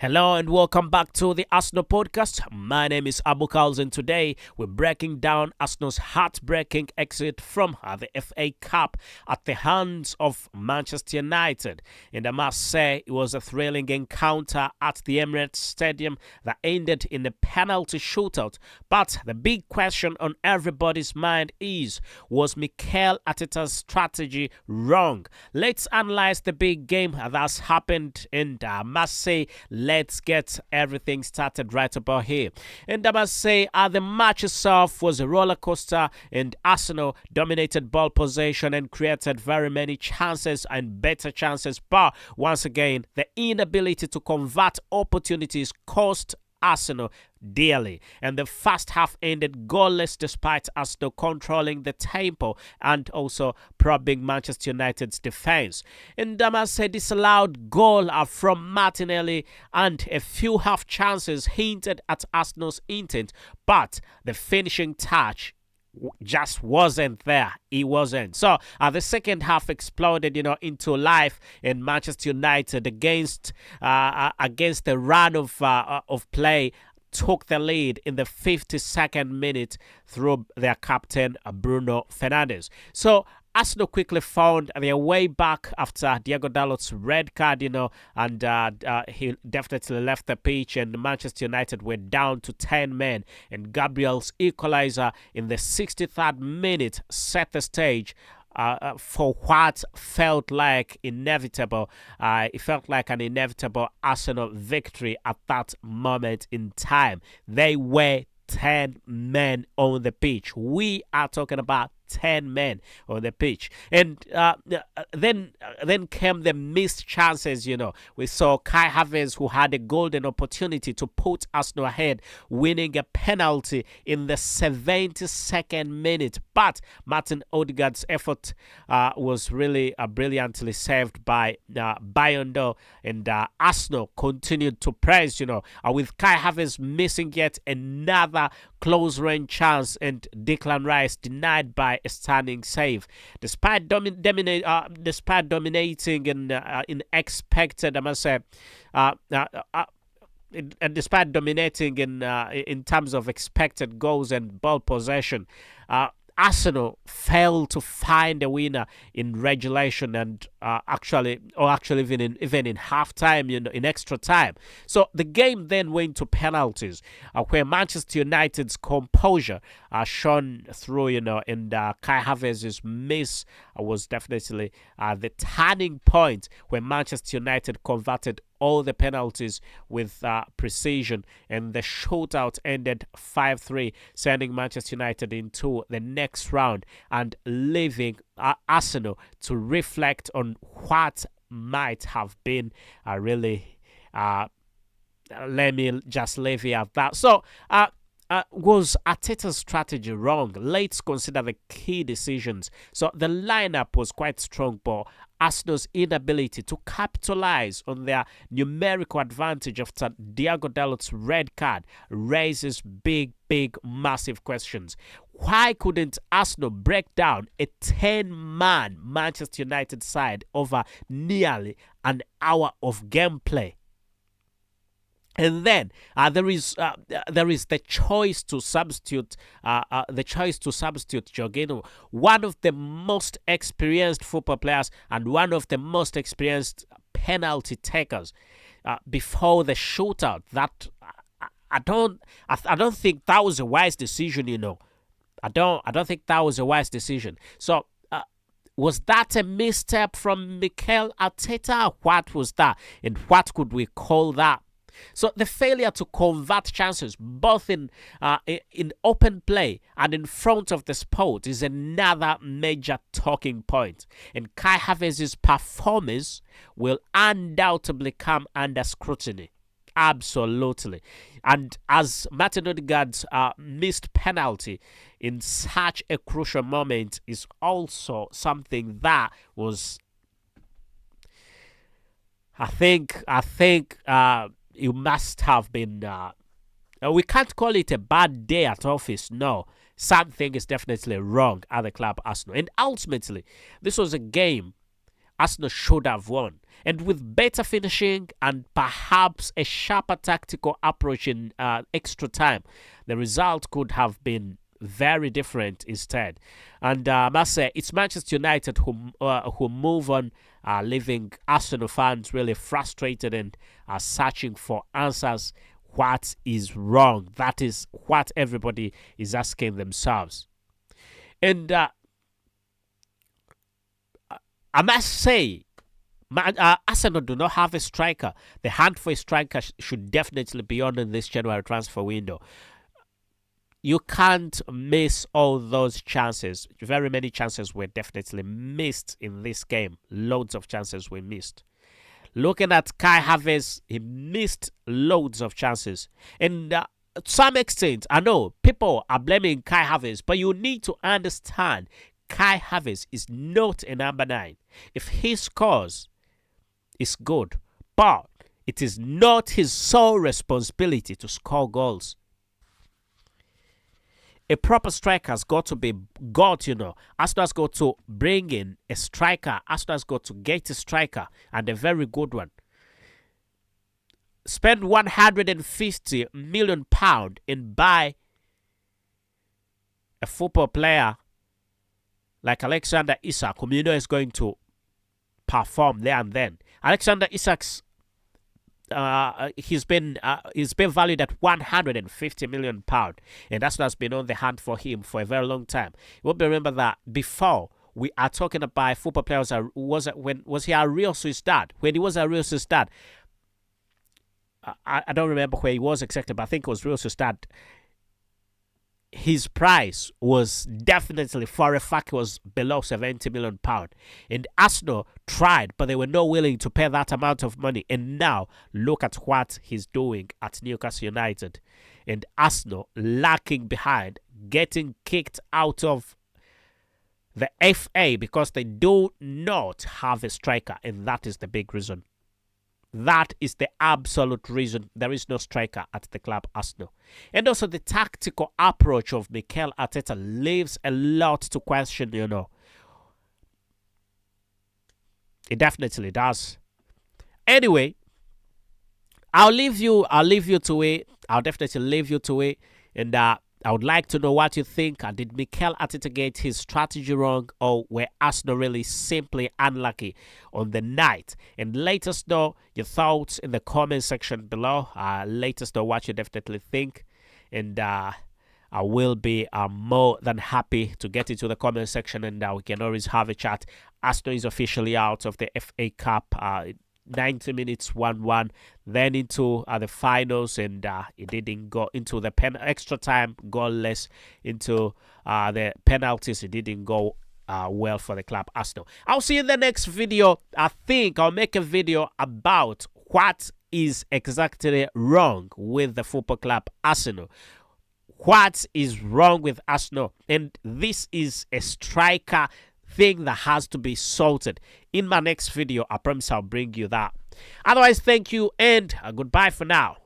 Hello and welcome back to the Arsenal podcast. My name is Abu Kals and today we're breaking down Arsenal's heartbreaking exit from the FA Cup at the hands of Manchester United. And I must say it was a thrilling encounter at the Emirates Stadium that ended in a penalty shootout. But the big question on everybody's mind is, was Mikel Arteta'S strategy wrong? Let's analyze the big game that's happened, and I must say, let's get everything started right about here. And I must say, the match itself was a roller coaster, and Arsenal dominated ball possession and created very many chances and better chances. But once again, the inability to convert opportunities cost Arsenal dearly, and the first half ended goalless despite Arsenal controlling the tempo and also probing Manchester United's defense. And I must say, disallowed goal from Martinelli and a few half chances hinted at Arsenal's intent, but the finishing touch just wasn't there. It wasn't. So the second half exploded, into life in Manchester United against the run of play. Took the lead in the 52nd minute through their captain Bruno Fernandes. So Arsenal quickly found their way back after Diogo Dalot's red card, and he definitely left the pitch, and Manchester United were down to 10 men, and Gabriel's equalizer in the 63rd minute set the stage for what felt like inevitable. It felt like an inevitable Arsenal victory at that moment in time. They were 10 men on the pitch. We are talking about 10 men on the pitch. And then came the missed chances. We saw Kai Havertz, who had a golden opportunity to put Arsenal ahead, winning a penalty in the 72nd minute. But Martin Odegaard's effort was really brilliantly saved by Bayando, and Arsenal continued to press, with Kai Havertz missing yet another close range chance, and Declan Rice denied by a stunning save. Despite dominating in expected, I must say, despite dominating in terms of expected goals and ball possession, Arsenal failed to find a winner in regulation and actually even in halftime, in extra time. So the game then went to penalties, where Manchester United's composure shone through, and Kai Havertz's miss was definitely the turning point where Manchester United converted all the penalties with precision, and the shootout ended 5-3, sending Manchester United into the next round and leaving Arsenal to reflect on what might have been really. Let me just leave it at that. So, was Arteta's strategy wrong? Let's consider the key decisions. So the lineup was quite strong, but Arsenal's inability to capitalize on their numerical advantage after Diogo Dalot's red card raises big, massive questions. Why couldn't Arsenal break down a 10-man Manchester United side over nearly an hour of gameplay? And then there is the choice to substitute Jorginho, one of the most experienced football players and one of the most experienced penalty takers, before the shootout. That I don't think that was a wise decision. I don't think that was a wise decision. So. Was that a misstep from Mikel Arteta? What was that? And what could we call that? So the failure to convert chances both in open play and in front of the spot is another major talking point. And Kai Havertz's performance will undoubtedly come under scrutiny. Absolutely. And as Martin Odegaard's missed penalty in such a crucial moment is also something that was, I think it must have been, we can't call it a bad day at office, no. Something is definitely wrong at the club Arsenal. And ultimately, this was a game Arsenal should have won. And with better finishing and perhaps a sharper tactical approach in extra time, the result could have been very different instead. And I must say, it's Manchester United who move on, leaving Arsenal fans really frustrated and searching for answers. What is wrong? That is what everybody is asking themselves. And I must say, Arsenal do not have a striker. The hunt for a striker should definitely be on in this January transfer window. You can't miss all those chances. Very many chances were definitely missed in this game. Loads of chances were missed. Looking at Kai Havertz, he missed loads of chances. And to some extent, I know people are blaming Kai Havertz, but you need to understand Kai Havertz is not a number 9. If he scores, it's good. But it is not his sole responsibility to score goals. A proper striker has got to be Arsenal has got to bring in a striker. Arsenal has got to get a striker, and a very good one. Spend £150 million and buy a football player like Alexander Isak, whom you know is going to perform there and then. Alexander Isak's he's been valued at £150 million, and that's what's been on the hunt for him for a very long time. You will remember that before we are talking about football players. Was he at Real Sociedad? When he was at Real Sociedad, I don't remember where he was exactly, but I think it was Real Sociedad. His price was definitely, for a fact, was below £70 million. And Arsenal tried, but they were not willing to pay that amount of money. And now, look at what he's doing at Newcastle United. And Arsenal lacking behind, getting kicked out of the FA because they do not have a striker. And that is the big reason. That is the absolute reason there is no striker at the club Arsenal. And also the tactical approach of Mikel Arteta leaves a lot to question, It definitely does. Anyway, I'll leave you to it. I'll definitely leave you to it. And I would like to know what you think. Did Mikel Arteta get his strategy wrong, or were Arsenal really simply unlucky on the night? And let us know your thoughts in the comment section below. Let us know what you definitely think. And I will be more than happy to get into the comment section, and we can always have a chat. Arsenal is officially out of the FA Cup. 90 minutes 1-1, then into the finals, and it didn't go into the extra time goalless, into the penalties. It didn't go well for the club Arsenal. I'll see you in the next video. I think I'll make a video about what is exactly wrong with the football club Arsenal. What is wrong with Arsenal? And this is a striker thing that has to be sorted. In my next video, I promise I'll bring you that. Otherwise, thank you and goodbye for now.